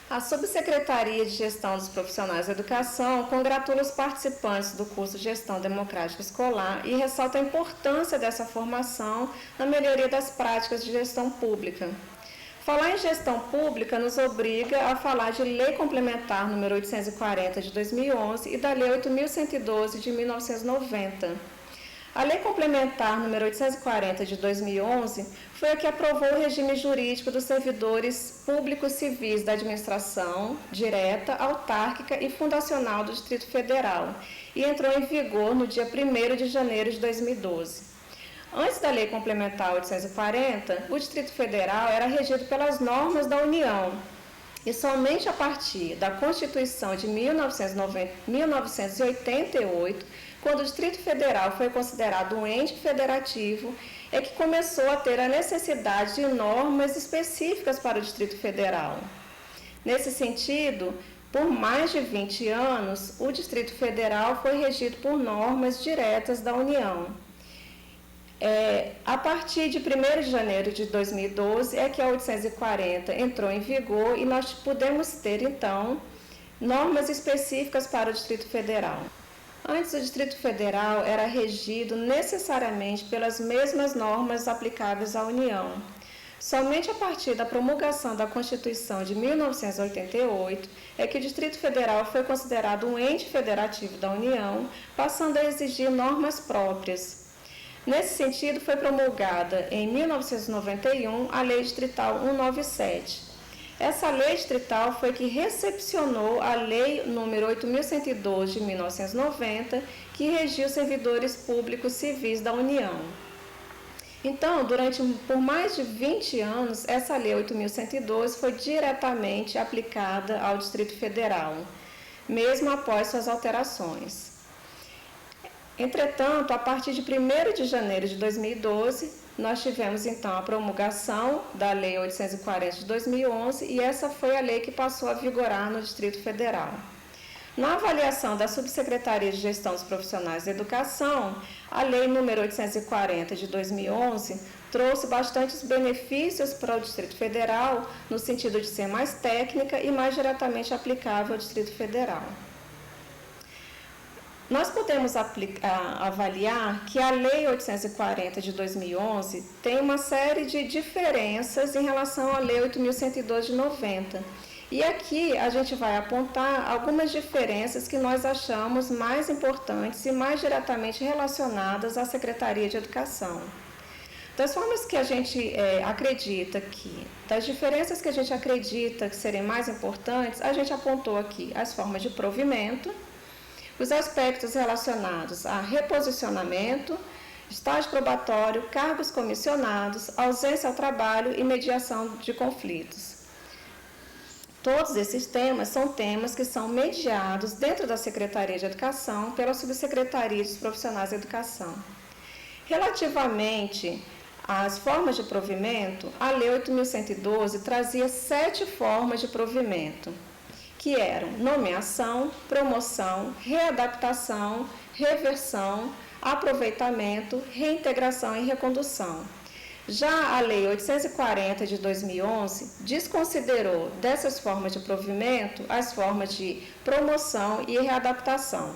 A Subsecretaria de Gestão dos Profissionais da Educação congratula os participantes do curso de Gestão Democrática Escolar e ressalta a importância dessa formação na melhoria das práticas de gestão pública. Falar em gestão pública nos obriga a falar de Lei Complementar número 840 de 2011 e da Lei 8.112 de 1990. A Lei Complementar número 840 de 2011 foi a que aprovou o regime jurídico dos servidores públicos civis da administração direta, autárquica e fundacional do Distrito Federal e entrou em vigor no dia 1º de janeiro de 2012. Antes da Lei Complementar 840, o Distrito Federal era regido pelas normas da União e somente a partir da Constituição de 1988, quando o Distrito Federal foi considerado um ente federativo, é que começou a ter a necessidade de normas específicas para o Distrito Federal. Nesse sentido, por mais de 20 anos, o Distrito Federal foi regido por normas diretas da União. A partir de 1º de janeiro de 2012 é que a 840 entrou em vigor e nós pudemos ter, então, normas específicas para o Distrito Federal. Antes, o Distrito Federal era regido necessariamente pelas mesmas normas aplicáveis à União. Somente a partir da promulgação da Constituição de 1988 é que o Distrito Federal foi considerado um ente federativo da União, passando a exigir normas próprias. Nesse sentido, foi promulgada em 1991 a Lei Distrital 197. Essa lei distrital foi que recepcionou a Lei nº 8.112 de 1990, que regia os servidores públicos civis da União. Então, por mais de 20 anos, essa Lei 8.112 foi diretamente aplicada ao Distrito Federal, mesmo após suas alterações. Entretanto, a partir de 1º de janeiro de 2012, nós tivemos então a promulgação da Lei 840 de 2011 e essa foi a lei que passou a vigorar no Distrito Federal. Na avaliação da Subsecretaria de Gestão dos Profissionais da Educação, a Lei número 840 de 2011 trouxe bastantes benefícios para o Distrito Federal, no sentido de ser mais técnica e mais diretamente aplicável ao Distrito Federal. Nós podemos avaliar que a Lei 840 de 2011 tem uma série de diferenças em relação à Lei 8.112 de 90. E aqui a gente vai apontar algumas diferenças que nós achamos mais importantes e mais diretamente relacionadas à Secretaria de Educação. Das formas que a gente acredita que, das diferenças que a gente acredita que serem mais importantes, a gente apontou aqui as formas de provimento, os aspectos relacionados a reposicionamento, estágio probatório, cargos comissionados, ausência ao trabalho e mediação de conflitos. Todos esses temas são temas que são mediados dentro da Secretaria de Educação pela Subsecretaria dos Profissionais da Educação. Relativamente às formas de provimento, a Lei 8.112 trazia 7 formas de provimento, que eram nomeação, promoção, readaptação, reversão, aproveitamento, reintegração e recondução. Já a Lei 840 de 2011 desconsiderou dessas formas de provimento as formas de promoção e readaptação.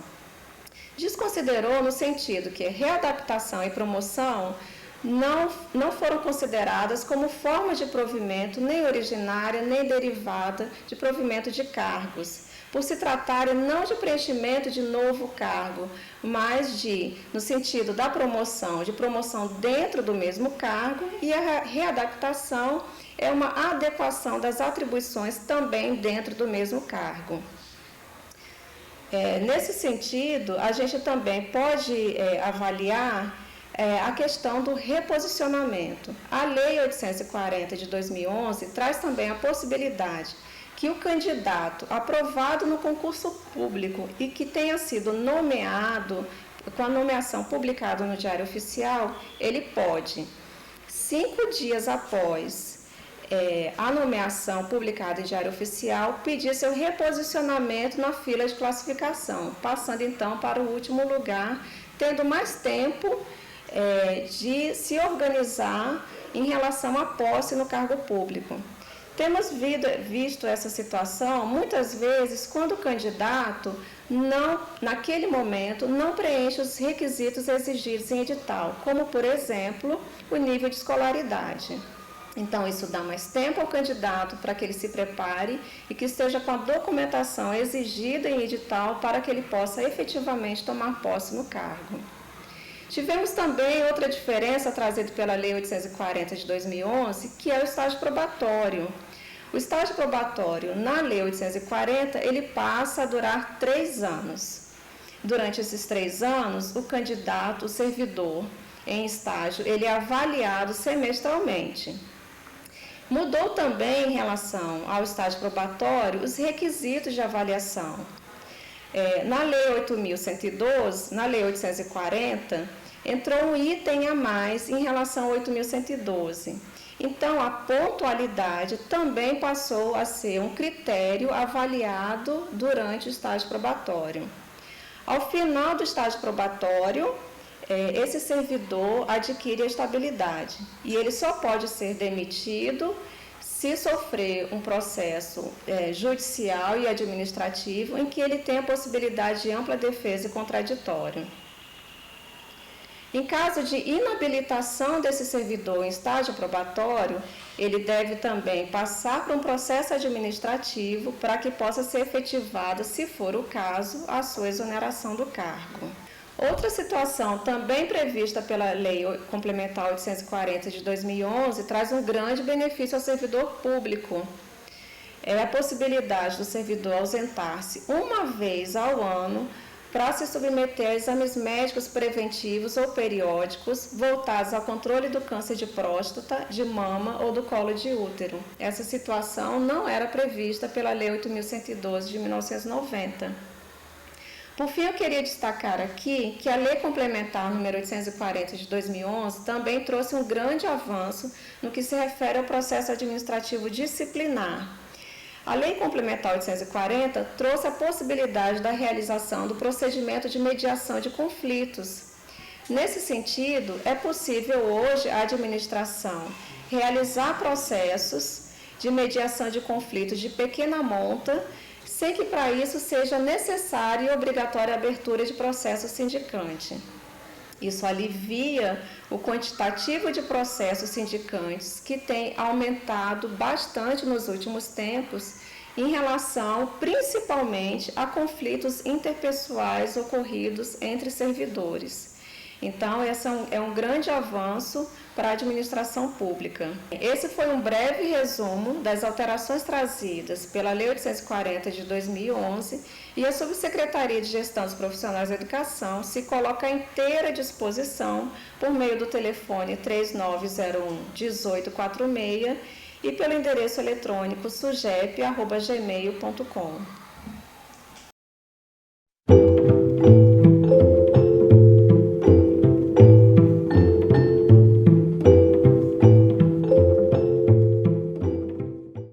Desconsiderou no sentido que readaptação e promoção não foram consideradas como formas de provimento nem originária nem derivada de provimento de cargos, por se tratarem não de preenchimento de novo cargo, mas no sentido da promoção, de promoção dentro do mesmo cargo, e a readaptação é uma adequação das atribuições também dentro do mesmo cargo. Nesse sentido, a gente também pode avaliar a questão do reposicionamento. A Lei 840 de 2011 traz também a possibilidade que o candidato aprovado no concurso público e que tenha sido nomeado, com a nomeação publicada no Diário Oficial, ele pode, 5 dias após a nomeação publicada em Diário Oficial, pedir seu reposicionamento na fila de classificação, passando então para o último lugar, tendo mais tempo de se organizar em relação à posse no cargo público. Temos visto essa situação muitas vezes quando o candidato naquele momento, não preenche os requisitos exigidos em edital, como, por exemplo, o nível de escolaridade. Então, isso dá mais tempo ao candidato para que ele se prepare e que esteja com a documentação exigida em edital para que ele possa efetivamente tomar posse no cargo. Tivemos também outra diferença trazida pela Lei 840 de 2011, que é o estágio probatório. O estágio probatório na Lei 840, ele passa a durar 3 anos. Durante esses 3 anos, o candidato, o servidor em estágio, ele é avaliado semestralmente. Mudou também em relação ao estágio probatório os requisitos de avaliação. Na Lei 8.112, na Lei 840, entrou um item a mais em relação ao 8.112. Então, a pontualidade também passou a ser um critério avaliado durante o estágio probatório. Ao final do estágio probatório, esse servidor adquire a estabilidade e ele só pode ser demitido se sofrer um processo judicial e administrativo em que ele tem a possibilidade de ampla defesa e contraditório. Em caso de inabilitação desse servidor em estágio probatório, ele deve também passar por um processo administrativo para que possa ser efetivada, se for o caso, a sua exoneração do cargo. Outra situação também prevista pela Lei Complementar 840 de 2011 traz um grande benefício ao servidor público. É a possibilidade do servidor ausentar-se uma vez ao ano para se submeter a exames médicos preventivos ou periódicos voltados ao controle do câncer de próstata, de mama ou do colo de útero. Essa situação não era prevista pela Lei 8.112 de 1990. Por fim, eu queria destacar aqui que a Lei Complementar número 840 de 2011 também trouxe um grande avanço no que se refere ao processo administrativo disciplinar. A Lei Complementar 840 trouxe a possibilidade da realização do procedimento de mediação de conflitos. Nesse sentido, é possível hoje a administração realizar processos de mediação de conflitos de pequena monta, sem que para isso seja necessária e obrigatória a abertura de processo sindicante. Isso alivia o quantitativo de processos sindicantes, que tem aumentado bastante nos últimos tempos, em relação principalmente a conflitos interpessoais ocorridos entre servidores. Então, esse é um grande avanço para a administração pública. Esse foi um breve resumo das alterações trazidas pela Lei 840 de 2011 e a Subsecretaria de Gestão dos Profissionais da Educação se coloca à inteira disposição por meio do telefone 3901-1846 e pelo endereço eletrônico sugep@gmail.com.